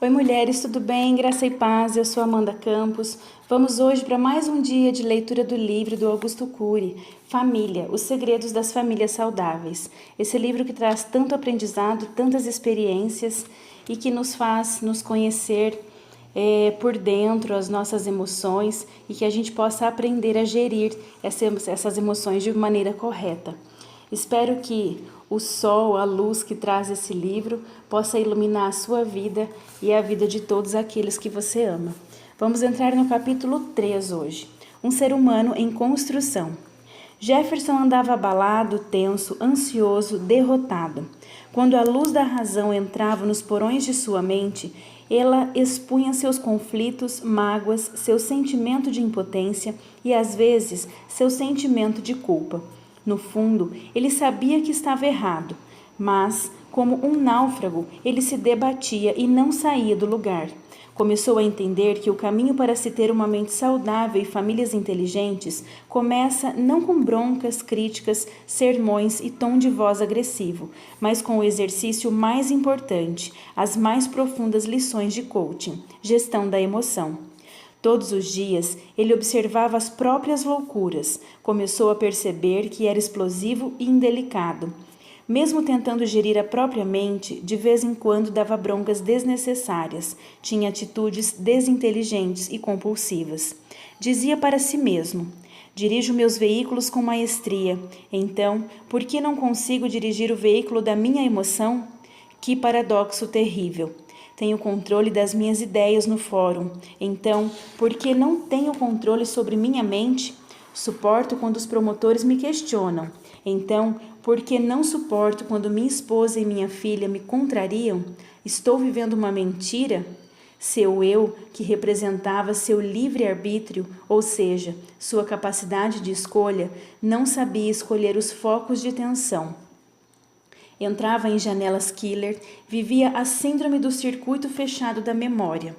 Oi mulheres, tudo bem? Graça e paz, eu sou Amanda Campos. Vamos hoje para mais um dia de leitura do livro do Augusto Cury, Família, Os Segredos das Famílias Saudáveis. Esse livro que traz tanto aprendizado, tantas experiências e que nos faz nos conhecer por dentro as nossas emoções e que a gente possa aprender a gerir essas emoções de maneira correta. Espero que o sol, a luz que traz esse livro, possa iluminar a sua vida e a vida de todos aqueles que você ama. Vamos entrar no capítulo 3 hoje. Um ser humano em construção. Jefferson andava abalado, tenso, ansioso, derrotado. Quando a luz da razão entrava nos porões de sua mente, ela expunha seus conflitos, mágoas, seu sentimento de impotência e, às vezes, seu sentimento de culpa. No fundo, ele sabia que estava errado, mas, como um náufrago, ele se debatia e não saía do lugar. Começou a entender que o caminho para se ter uma mente saudável e famílias inteligentes começa não com broncas, críticas, sermões e tom de voz agressivo, mas com o exercício mais importante, as mais profundas lições de coaching, gestão da emoção. Todos os dias, ele observava as próprias loucuras, começou a perceber que era explosivo e indelicado. Mesmo tentando gerir a própria mente, de vez em quando dava broncas desnecessárias, tinha atitudes desinteligentes e compulsivas. Dizia para si mesmo: dirijo meus veículos com maestria, então, por que não consigo dirigir o veículo da minha emoção? Que paradoxo terrível! Tenho controle das minhas ideias no fórum. Então, por que não tenho controle sobre minha mente? Suporto quando os promotores me questionam. Então, por que não suporto quando minha esposa e minha filha me contrariam? Estou vivendo uma mentira? Seu eu, que representava seu livre-arbítrio, ou seja, sua capacidade de escolha, não sabia escolher os focos de tensão. Entrava em janelas killer, vivia a síndrome do circuito fechado da memória.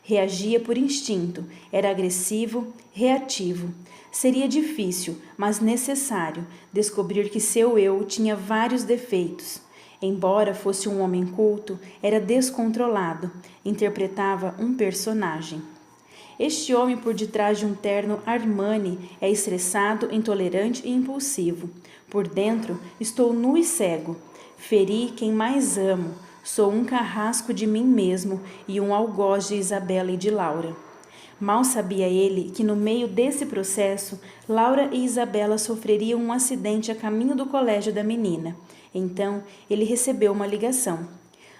Reagia por instinto, era agressivo, reativo. Seria difícil, mas necessário, descobrir que seu eu tinha vários defeitos. Embora fosse um homem culto, era descontrolado, interpretava um personagem. Este homem por detrás de um terno Armani é estressado, intolerante e impulsivo. Por dentro, estou nu e cego. Feri quem mais amo. Sou um carrasco de mim mesmo e um algoz de Isabela e de Laura. Mal sabia ele que no meio desse processo, Laura e Isabela sofreriam um acidente a caminho do colégio da menina. Então, ele recebeu uma ligação.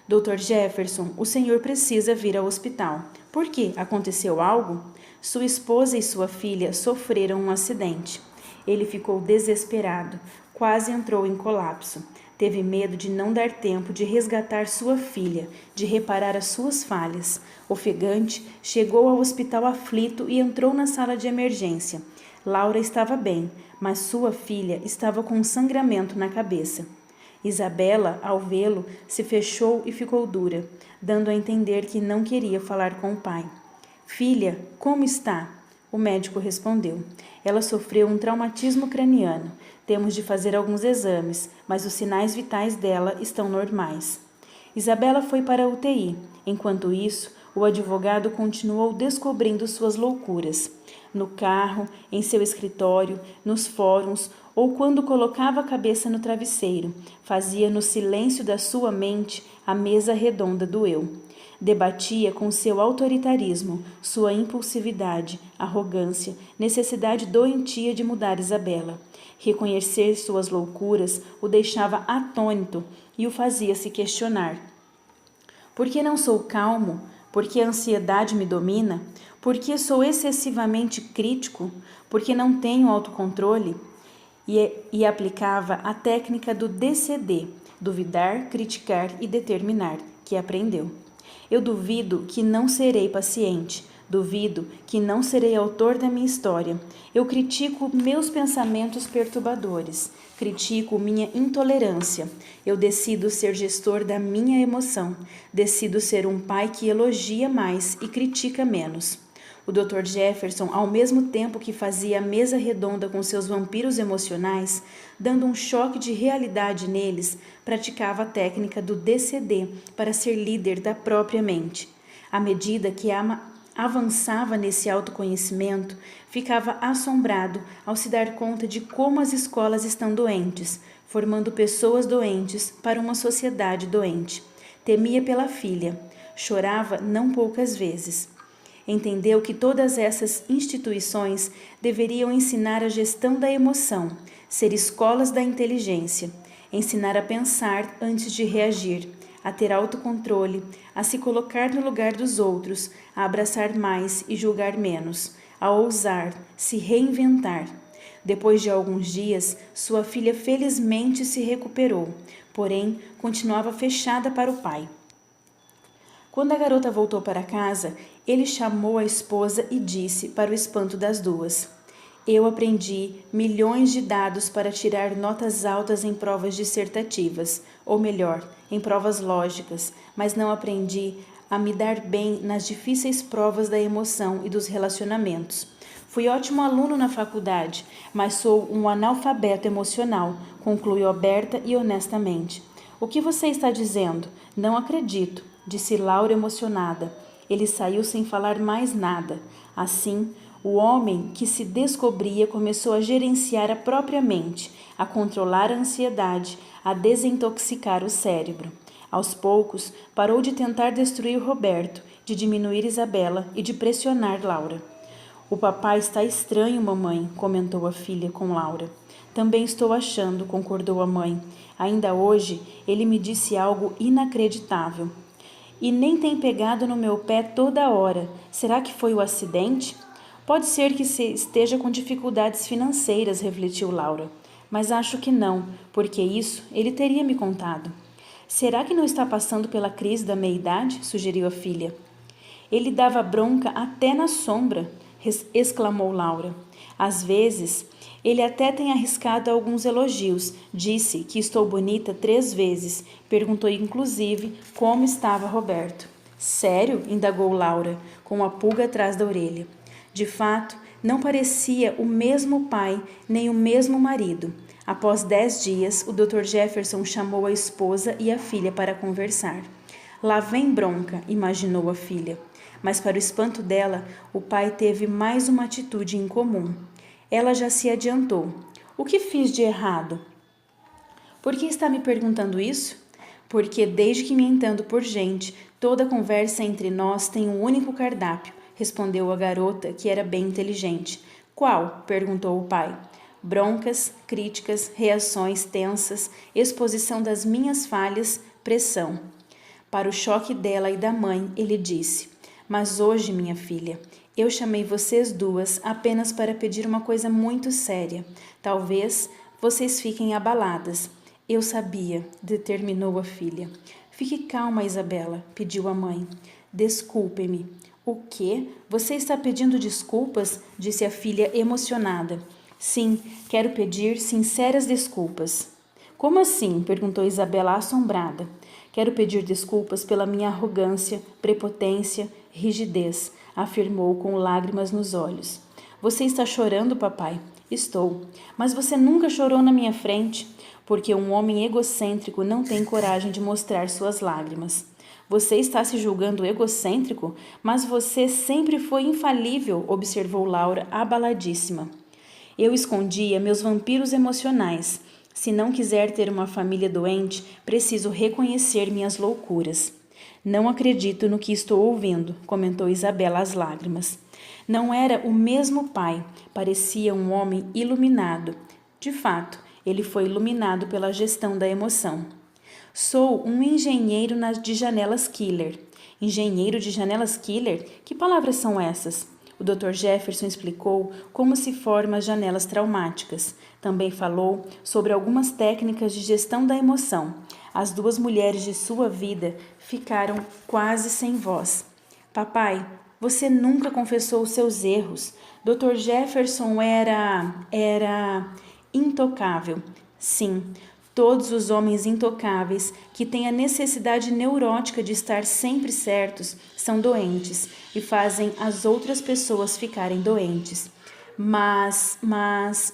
Dr. Jefferson, o senhor precisa vir ao hospital. Por quê? Aconteceu algo? Sua esposa e sua filha sofreram um acidente. Ele ficou desesperado, quase entrou em colapso. Teve medo de não dar tempo de resgatar sua filha, de reparar as suas falhas. Ofegante, chegou ao hospital aflito e entrou na sala de emergência. Laura estava bem, mas sua filha estava com um sangramento na cabeça. Isabela, ao vê-lo, se fechou e ficou dura, dando a entender que não queria falar com o pai. Filha, como está? O médico respondeu. Ela sofreu um traumatismo craniano. Temos de fazer alguns exames, mas os sinais vitais dela estão normais. Isabela foi para a UTI. Enquanto isso, o advogado continuou descobrindo suas loucuras. No carro, em seu escritório, nos fóruns ou quando colocava a cabeça no travesseiro, fazia no silêncio da sua mente a mesa redonda do eu. Debatia com seu autoritarismo, sua impulsividade, arrogância, necessidade doentia de mudar Isabela. Reconhecer suas loucuras o deixava atônito e o fazia se questionar. Por que não sou calmo? Por que a ansiedade me domina? Por que sou excessivamente crítico? Por que não tenho autocontrole? E aplicava a técnica do DCD, duvidar, criticar e determinar, que aprendeu. Eu duvido que não serei paciente, duvido que não serei autor da minha história. Eu critico meus pensamentos perturbadores, critico minha intolerância. Eu decido ser gestor da minha emoção, decido ser um pai que elogia mais e critica menos. O Dr. Jefferson, ao mesmo tempo que fazia a mesa redonda com seus vampiros emocionais, dando um choque de realidade neles, praticava a técnica do DCD para ser líder da própria mente. À medida que avançava nesse autoconhecimento, ficava assombrado ao se dar conta de como as escolas estão doentes, formando pessoas doentes para uma sociedade doente. Temia pela filha, chorava não poucas vezes. Entendeu que todas essas instituições deveriam ensinar a gestão da emoção, ser escolas da inteligência, ensinar a pensar antes de reagir, a ter autocontrole, a se colocar no lugar dos outros, a abraçar mais e julgar menos, a ousar, se reinventar. Depois de alguns dias, sua filha felizmente se recuperou, porém continuava fechada para o pai. Quando a garota voltou para casa, ele chamou a esposa e disse, para o espanto das duas: eu aprendi milhões de dados para tirar notas altas em provas dissertativas, ou melhor, em provas lógicas, mas não aprendi a me dar bem nas difíceis provas da emoção e dos relacionamentos. Fui ótimo aluno na faculdade, mas sou um analfabeto emocional, concluiu aberta e honestamente. O que você está dizendo? Não acredito, disse Laura emocionada. Ele saiu sem falar mais nada. Assim, o homem que se descobria começou a gerenciar a própria mente, a controlar a ansiedade, a desintoxicar o cérebro. Aos poucos, parou de tentar destruir Roberto, de diminuir Isabela e de pressionar Laura. O papai está estranho, mamãe, comentou a filha com Laura. Também estou achando, concordou a mãe. Ainda hoje, ele me disse algo inacreditável. E nem tem pegado no meu pé toda hora. Será que foi o acidente? Pode ser que esteja com dificuldades financeiras, refletiu Laura. Mas acho que não, porque isso ele teria me contado. Será que não está passando pela crise da meia-idade? Sugeriu a filha. Ele dava bronca até na sombra, exclamou Laura. Às vezes, ele até tem arriscado alguns elogios. Disse que estou bonita 3 vezes. Perguntou inclusive como estava Roberto. Sério? Indagou Laura, com uma pulga atrás da orelha. De fato, não parecia o mesmo pai nem o mesmo marido. Após 10 dias, o Dr. Jefferson chamou a esposa e a filha para conversar. Lá vem bronca, imaginou a filha. Mas para o espanto dela, o pai teve mais uma atitude incomum. Ela já se adiantou. O que fiz de errado? Por que está me perguntando isso? Porque desde que me entendo por gente, toda conversa entre nós tem um único cardápio, respondeu a garota, que era bem inteligente. Qual? Perguntou o pai. Broncas, críticas, reações tensas, exposição das minhas falhas, pressão. Para o choque dela e da mãe, ele disse: mas hoje, minha filha, eu chamei vocês duas apenas para pedir uma coisa muito séria. Talvez vocês fiquem abaladas. Eu sabia, determinou a filha. Fique calma, Isabela, pediu a mãe. Desculpe-me. O quê? Você está pedindo desculpas? Disse a filha emocionada. Sim, quero pedir sinceras desculpas. Como assim? Perguntou Isabela assombrada. Quero pedir desculpas pela minha arrogância, prepotência, rigidez, afirmou com lágrimas nos olhos. Você está chorando, papai? Estou. Mas você nunca chorou na minha frente, porque um homem egocêntrico não tem coragem de mostrar suas lágrimas. Você está se julgando egocêntrico, mas você sempre foi infalível, observou Laura abaladíssima. Eu escondia meus vampiros emocionais. Se não quiser ter uma família doente, preciso reconhecer minhas loucuras. Não acredito no que estou ouvindo, comentou Isabela às lágrimas. Não era o mesmo pai, parecia um homem iluminado. De fato, ele foi iluminado pela gestão da emoção. Sou um engenheiro de janelas killer. Engenheiro de janelas killer? Que palavras são essas? O Dr. Jefferson explicou como se formam as janelas traumáticas. Também falou sobre algumas técnicas de gestão da emoção. As duas mulheres de sua vida ficaram quase sem voz. Papai, você nunca confessou os seus erros. Dr. Jefferson era intocável. Sim, todos os homens intocáveis que têm a necessidade neurótica de estar sempre certos são doentes e fazem as outras pessoas ficarem doentes. Mas,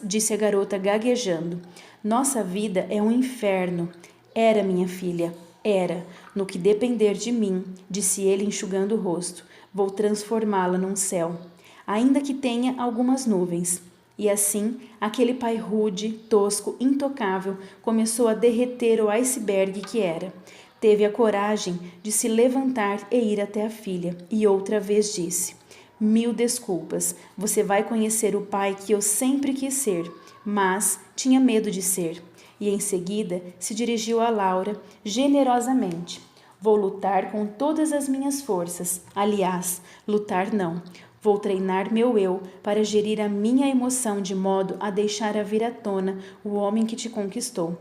disse a garota gaguejando, nossa vida é um inferno. Era, minha filha, era. No que depender de mim, disse ele enxugando o rosto, vou transformá-la num céu, ainda que tenha algumas nuvens. E assim, aquele pai rude, tosco, intocável, começou a derreter o iceberg que era. Teve a coragem de se levantar e ir até a filha, e outra vez disse: Mil desculpas, você vai conhecer o pai que eu sempre quis ser, mas tinha medo de ser. E em seguida se dirigiu a Laura generosamente. Vou lutar com todas as minhas forças. Aliás, lutar não. Vou treinar meu eu para gerir a minha emoção de modo a deixar a vir à tona o homem que te conquistou.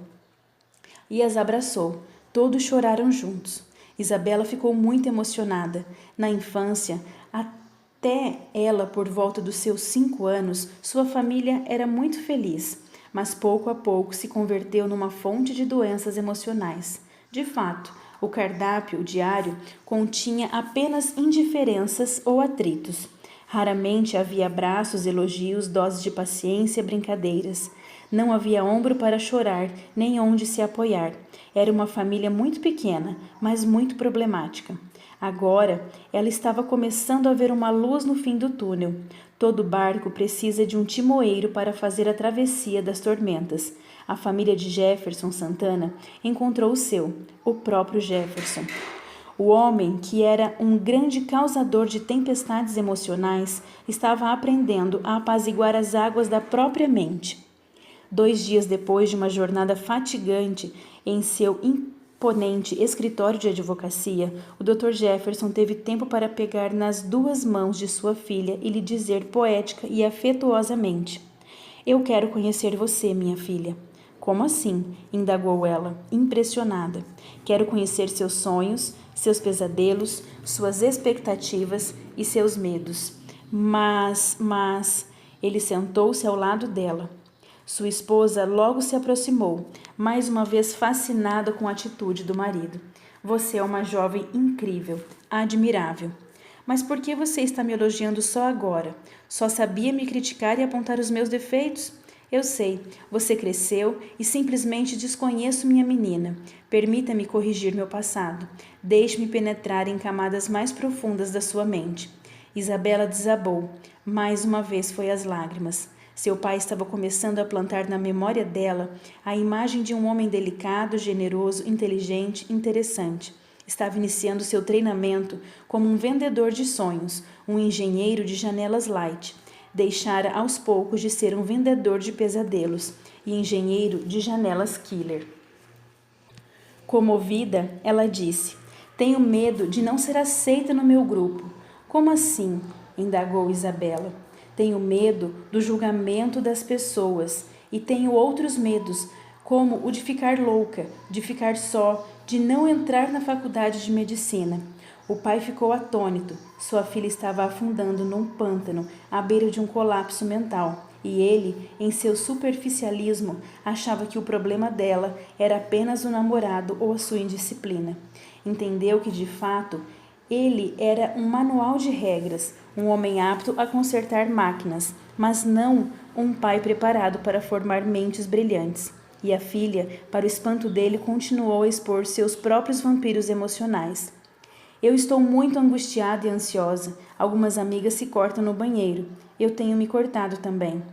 E as abraçou. Todos choraram juntos. Isabela ficou muito emocionada. Na infância, até ela, por volta dos seus 5 anos, sua família era muito feliz, mas pouco a pouco se converteu numa fonte de doenças emocionais. De fato, o cardápio diário continha apenas indiferenças ou atritos. Raramente havia abraços, elogios, doses de paciência, brincadeiras. Não havia ombro para chorar, nem onde se apoiar. Era uma família muito pequena, mas muito problemática. Agora, ela estava começando a ver uma luz no fim do túnel. Todo barco precisa de um timoeiro para fazer a travessia das tormentas. A família de Jefferson Santana encontrou o seu, o próprio Jefferson. O homem, que era um grande causador de tempestades emocionais, estava aprendendo a apaziguar as águas da própria mente. 2 dias depois de uma jornada fatigante em seu imponente escritório de advocacia, o Dr. Jefferson teve tempo para pegar nas 2 mãos de sua filha e lhe dizer poética e afetuosamente: Eu quero conhecer você, minha filha. Como assim? Indagou ela, impressionada. Quero conhecer seus sonhos, seus pesadelos, suas expectativas e seus medos. Mas, ele sentou-se ao lado dela. Sua esposa logo se aproximou, mais uma vez fascinada com a atitude do marido. Você é uma jovem incrível, admirável. Mas por que você está me elogiando só agora? Só sabia me criticar e apontar os meus defeitos? Eu sei, você cresceu e simplesmente desconheço minha menina. Permita-me corrigir meu passado. Deixe-me penetrar em camadas mais profundas da sua mente. Isabela desabou. Mais uma vez foi às lágrimas. Seu pai estava começando a plantar na memória dela a imagem de um homem delicado, generoso, inteligente, interessante. Estava iniciando seu treinamento como um vendedor de sonhos, um engenheiro de janelas light. Deixara aos poucos de ser um vendedor de pesadelos e engenheiro de janelas killer. Comovida, ela disse: Tenho medo de não ser aceita no meu grupo. Como assim? Indagou Isabela. Tenho medo do julgamento das pessoas e tenho outros medos, como o de ficar louca, de ficar só, de não entrar na faculdade de medicina. O pai ficou atônito. Sua filha estava afundando num pântano, à beira de um colapso mental. E ele, em seu superficialismo, achava que o problema dela era apenas o namorado ou a sua indisciplina. Entendeu que, de fato, ele era um manual de regras, um homem apto a consertar máquinas, mas não um pai preparado para formar mentes brilhantes. E a filha, para o espanto dele, continuou a expor seus próprios vampiros emocionais. Eu estou muito angustiada e ansiosa. Algumas amigas se cortam no banheiro. Eu tenho me cortado também.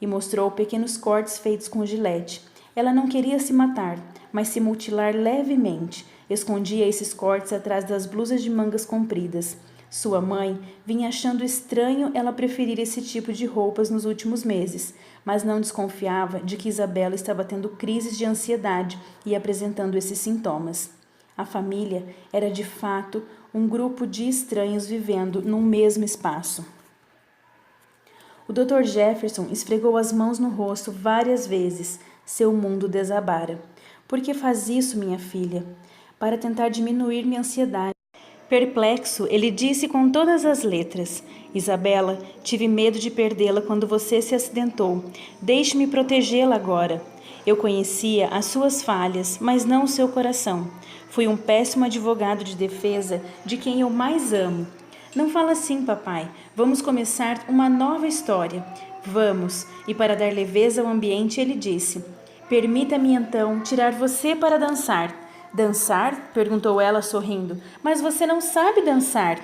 E mostrou pequenos cortes feitos com gilete. Ela não queria se matar, mas se mutilar levemente. Escondia esses cortes atrás das blusas de mangas compridas. Sua mãe vinha achando estranho ela preferir esse tipo de roupas nos últimos meses, mas não desconfiava de que Isabela estava tendo crises de ansiedade e apresentando esses sintomas. A família era de fato um grupo de estranhos vivendo num mesmo espaço. O Dr. Jefferson esfregou as mãos no rosto várias vezes. Seu mundo desabara. Por que faz isso, minha filha? Para tentar diminuir minha ansiedade. Perplexo, ele disse com todas as letras: Isabela, tive medo de perdê-la quando você se acidentou. Deixe-me protegê-la agora. Eu conhecia as suas falhas, mas não o seu coração. Fui um péssimo advogado de defesa de quem eu mais amo. Não fala assim, papai. Vamos começar uma nova história. Vamos. E para dar leveza ao ambiente, ele disse: Permita-me então tirar você para dançar. Dançar? Perguntou ela sorrindo. Mas você não sabe dançar.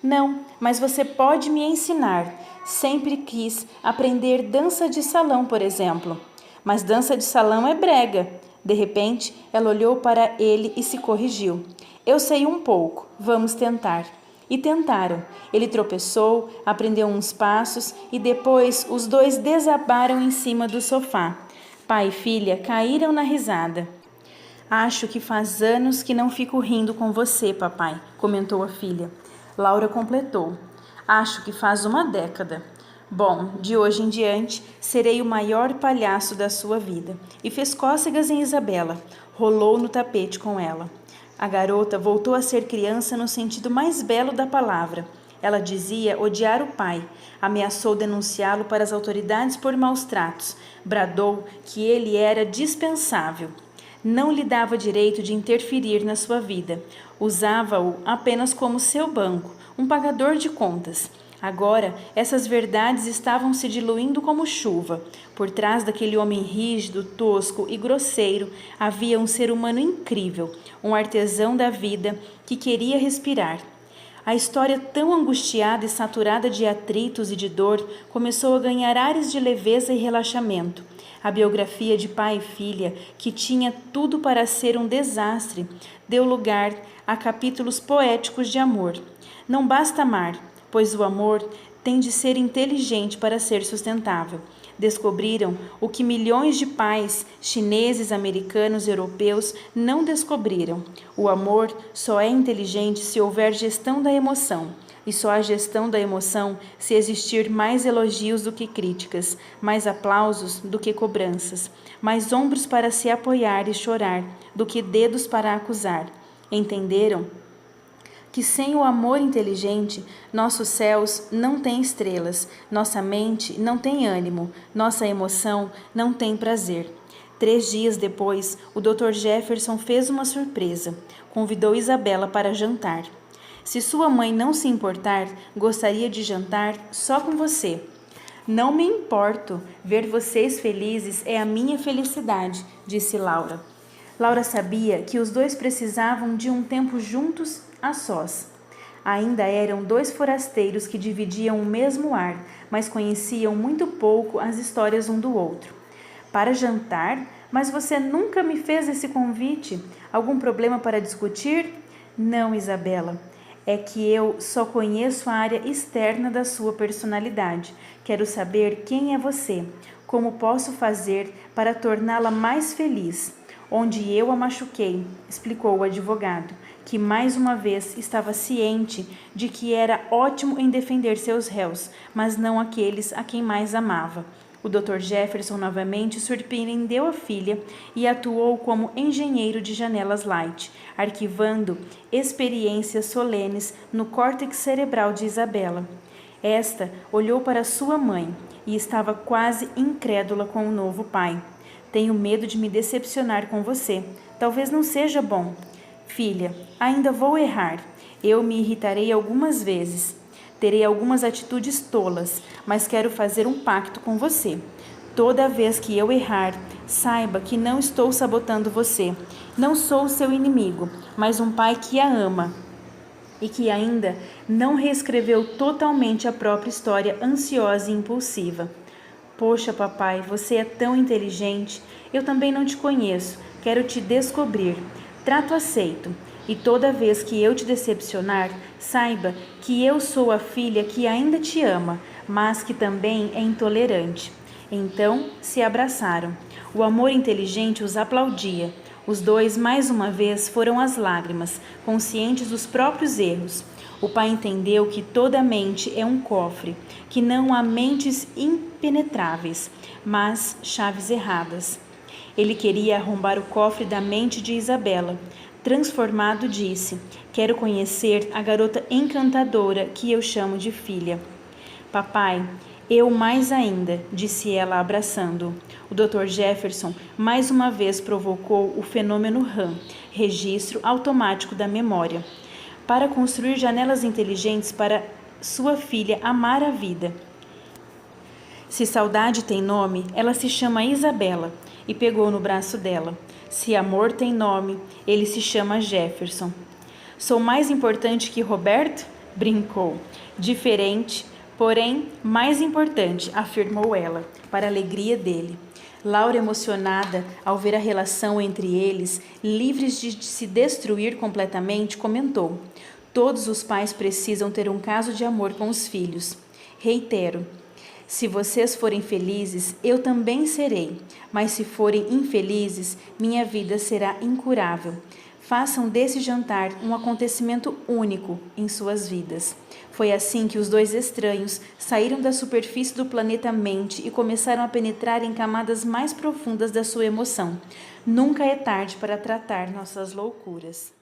Não, mas você pode me ensinar. Sempre quis aprender dança de salão, por exemplo. Mas dança de salão é brega. De repente, ela olhou para ele e se corrigiu. Eu sei um pouco, vamos tentar. E tentaram. Ele tropeçou, aprendeu uns passos e depois os dois desabaram em cima do sofá. Pai e filha caíram na risada. Acho que faz anos que não fico rindo com você, papai, comentou a filha. Laura completou. Acho que faz uma década. Bom, de hoje em diante, serei o maior palhaço da sua vida. E fez cócegas em Isabela. Rolou no tapete com ela. A garota voltou a ser criança no sentido mais belo da palavra. Ela dizia odiar o pai, ameaçou denunciá-lo para as autoridades por maus tratos, bradou que ele era dispensável. Não lhe dava direito de interferir na sua vida, usava-o apenas como seu banco, um pagador de contas. Agora, essas verdades estavam se diluindo como chuva. Por trás daquele homem rígido, tosco e grosseiro, havia um ser humano incrível, um artesão da vida que queria respirar. A história, tão angustiada e saturada de atritos e de dor, começou a ganhar ares de leveza e relaxamento. A biografia de pai e filha, que tinha tudo para ser um desastre, deu lugar a capítulos poéticos de amor. Não basta amar, pois o amor tem de ser inteligente para ser sustentável. Descobriram o que milhões de pais chineses, americanos, europeus não descobriram. O amor só é inteligente se houver gestão da emoção. E só há gestão da emoção se existir mais elogios do que críticas, mais aplausos do que cobranças, mais ombros para se apoiar e chorar do que dedos para acusar. Entenderam que sem o amor inteligente, nossos céus não têm estrelas, nossa mente não tem ânimo, nossa emoção não tem prazer. 3 dias depois, o Dr. Jefferson fez uma surpresa. Convidou Isabela para jantar. Se sua mãe não se importar, gostaria de jantar só com você. Não me importo. Ver vocês felizes é a minha felicidade, disse Laura. Laura sabia que os dois precisavam de um tempo juntos a sós. Ainda eram 2 forasteiros que dividiam o mesmo ar, mas conheciam muito pouco as histórias um do outro. Para jantar? Mas você nunca me fez esse convite. Algum problema para discutir? Não, Isabela. É que eu só conheço a área externa da sua personalidade. Quero saber quem é você, como posso fazer para torná-la mais feliz. Onde eu a machuquei, explicou o advogado, que mais uma vez estava ciente de que era ótimo em defender seus réus, mas não aqueles a quem mais amava. O Dr. Jefferson novamente surpreendeu a filha e atuou como engenheiro de janelas light, arquivando experiências solenes no córtex cerebral de Isabela. Esta olhou para sua mãe e estava quase incrédula com o novo pai. Tenho medo de me decepcionar com você. Talvez não seja bom. Filha, ainda vou errar. Eu me irritarei algumas vezes. Terei algumas atitudes tolas, mas quero fazer um pacto com você. Toda vez que eu errar, saiba que não estou sabotando você. Não sou seu inimigo, mas um pai que a ama e que ainda não reescreveu totalmente a própria história ansiosa e impulsiva. Poxa, papai, você é tão inteligente. Eu também não te conheço. Quero te descobrir. Trato aceito. E toda vez que eu te decepcionar, saiba que eu sou a filha que ainda te ama, mas que também é intolerante. Então se abraçaram. O amor inteligente os aplaudia. Os dois, mais uma vez, foram às lágrimas, conscientes dos próprios erros. O pai entendeu que toda mente é um cofre, que não há mentes impenetráveis, mas chaves erradas. Ele queria arrombar o cofre da mente de Isabela. Transformado, disse: quero conhecer a garota encantadora que eu chamo de filha. Papai, eu mais ainda, disse ela abraçando-o. O Dr. Jefferson mais uma vez provocou o fenômeno RAM, registro automático da memória, para construir janelas inteligentes para sua filha amar a vida. Se saudade tem nome, ela se chama Isabela, e pegou no braço dela. Se amor tem nome, ele se chama Jefferson. Sou mais importante que Roberto? Brincou. Diferente, porém mais importante, afirmou ela, para a alegria dele. Laura, emocionada ao ver a relação entre eles, livres de se destruir completamente, comentou: todos os pais precisam ter um caso de amor com os filhos. Reitero, se vocês forem felizes, eu também serei, mas se forem infelizes, minha vida será incurável. Façam desse jantar um acontecimento único em suas vidas. Foi assim que os dois estranhos saíram da superfície do planeta Mente e começaram a penetrar em camadas mais profundas da sua emoção. Nunca é tarde para tratar nossas loucuras.